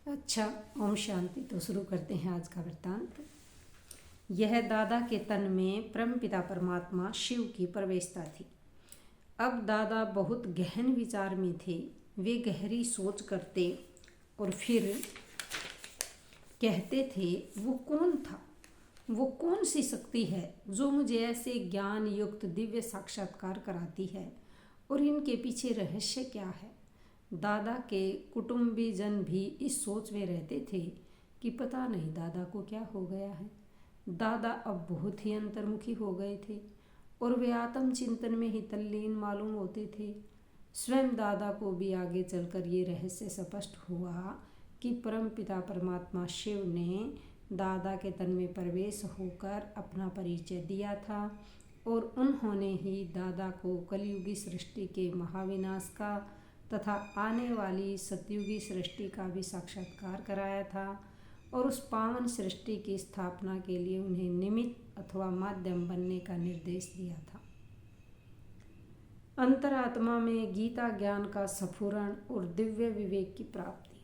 अच्छा, ओम शांति। तो शुरू करते हैं आज का वृत्तांत। यह दादा के तन में परमपिता परमात्मा शिव की प्रवेशता थी। अब दादा बहुत गहन विचार में थे। वे गहरी सोच करते और फिर कहते थे, वो कौन था, वो कौन सी शक्ति है जो मुझे ऐसे ज्ञान युक्त दिव्य साक्षात्कार कराती है, और इनके पीछे रहस्य क्या है। दादा के कुटुंबीजन भी इस सोच में रहते थे कि पता नहीं दादा को क्या हो गया है। दादा अब बहुत ही अंतर्मुखी हो गए थे और वे आत्मचिंतन में ही तल्लीन मालूम होते थे। स्वयं दादा को भी आगे चलकर ये रहस्य स्पष्ट हुआ कि परमपिता परमात्मा शिव ने दादा के तन में प्रवेश होकर अपना परिचय दिया था, और उन्होंने ही दादा को कलयुगी सृष्टि के महाविनाश का तथा आने वाली सतयुगी सृष्टि का भी साक्षात्कार कराया था, और उस पावन सृष्टि की स्थापना के लिए उन्हें निमित्त अथवा माध्यम बनने का निर्देश दिया था। अंतरात्मा में गीता ज्ञान का स्फुरण और दिव्य विवेक की प्राप्ति।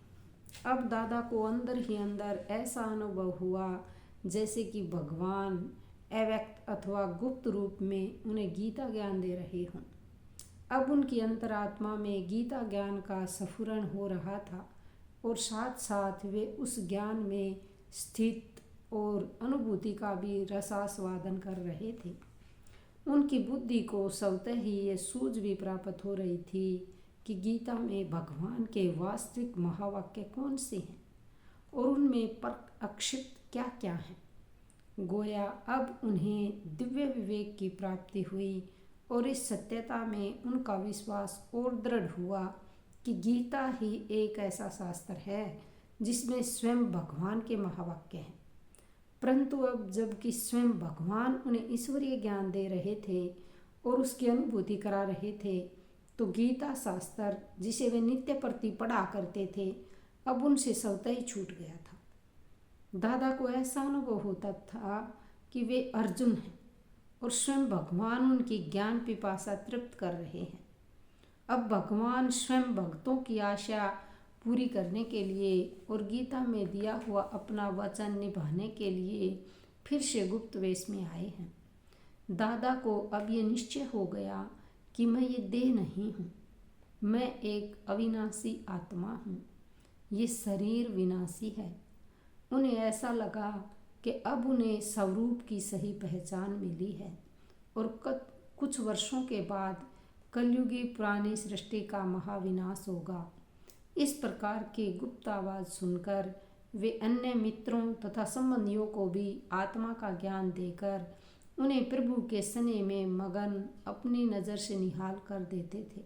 अब दादा को अंदर ही अंदर ऐसा अनुभव हुआ जैसे कि भगवान अव्यक्त अथवा गुप्त रूप में उन्हें गीता ज्ञान दे रहे हों। अब उनकी अंतरात्मा में गीता ज्ञान का स्फुरण हो रहा था, और साथ साथ वे उस ज्ञान में स्थित और अनुभूति का भी रसास्वादन कर रहे थे। उनकी बुद्धि को स्वतः ही ये सूझ भी प्राप्त हो रही थी कि गीता में भगवान के वास्तविक महावाक्य कौन से हैं और उनमें अक्षिप्त क्या क्या है। गोया अब उन्हें दिव्य विवेक की प्राप्ति हुई, और इस सत्यता में उनका विश्वास और दृढ़ हुआ कि गीता ही एक ऐसा शास्त्र है जिसमें स्वयं भगवान के महावाक्य हैं। परंतु अब जबकि स्वयं भगवान उन्हें ईश्वरीय ज्ञान दे रहे थे और उसकी अनुभूति करा रहे थे, तो गीता शास्त्र जिसे वे नित्य प्रति पढ़ा करते थे अब उनसे स्वतः ही छूट गया था। दादा को ऐसा अनुभव होता था कि वे अर्जुन हैं और स्वयं भगवान उनकी ज्ञान पिपासा तृप्त कर रहे हैं। अब भगवान स्वयं भक्तों की आशा पूरी करने के लिए और गीता में दिया हुआ अपना वचन निभाने के लिए फिर से गुप्त वेश में आए हैं। दादा को अब ये निश्चय हो गया कि मैं ये देह नहीं हूँ, मैं एक अविनाशी आत्मा हूँ, ये शरीर विनाशी है। उन्हें ऐसा लगा कि अब उन्हें स्वरूप की सही पहचान मिली है, और कुछ वर्षों के बाद कलयुगी पुरानी सृष्टि का महाविनाश होगा। इस प्रकार की गुप्त आवाज़ सुनकर वे अन्य मित्रों तथा संबंधियों को भी आत्मा का ज्ञान देकर उन्हें प्रभु के स्नेह में मगन अपनी नज़र से निहाल कर देते थे।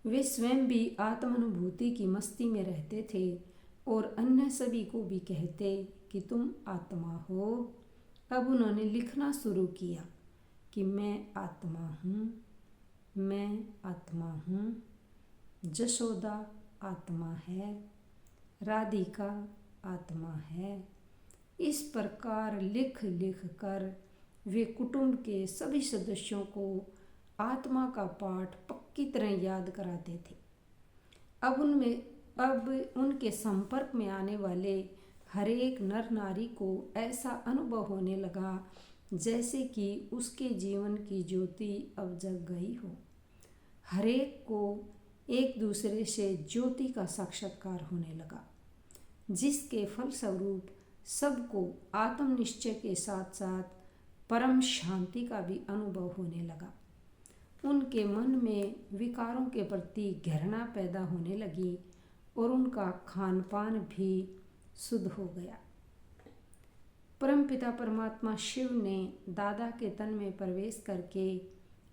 वे स्वयं भी आत्मानुभूति की मस्ती में रहते थे और अन्य सभी को भी कहते कि तुम आत्मा हो। अब उन्होंने लिखना शुरू किया कि मैं आत्मा हूँ, मैं आत्मा हूँ। जशोदा आत्मा है, राधिका आत्मा है। इस प्रकार लिख लिख कर वे कुटुंब के सभी सदस्यों को आत्मा का पाठ पक्की तरह याद कराते थे। अब उनके संपर्क में आने वाले हर एक नर नारी को ऐसा अनुभव होने लगा जैसे कि उसके जीवन की ज्योति अब जग गई हो। हर एक को एक दूसरे से ज्योति का साक्षात्कार होने लगा, जिसके फलस्वरूप सबको आत्मनिश्चय के साथ साथ परम शांति का भी अनुभव होने लगा। उनके मन में विकारों के प्रति घृणा पैदा होने लगी और उनका खान पान भी शुद्ध हो गया। परमपिता परमात्मा शिव ने दादा के तन में प्रवेश करके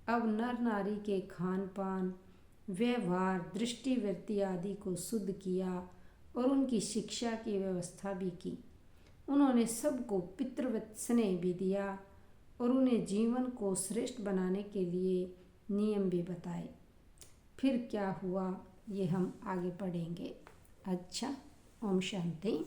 अब नर नारी के खान पान, व्यवहार, दृष्टि वृत्ति आदि को शुद्ध किया और उनकी शिक्षा की व्यवस्था भी की। उन्होंने सबको पितृवत स्नेह भी दिया और उन्हें जीवन को श्रेष्ठ बनाने के लिए नियम भी बताए। फिर क्या हुआ ये हम आगे पढ़ेंगे। अच्छा, ओम शांति।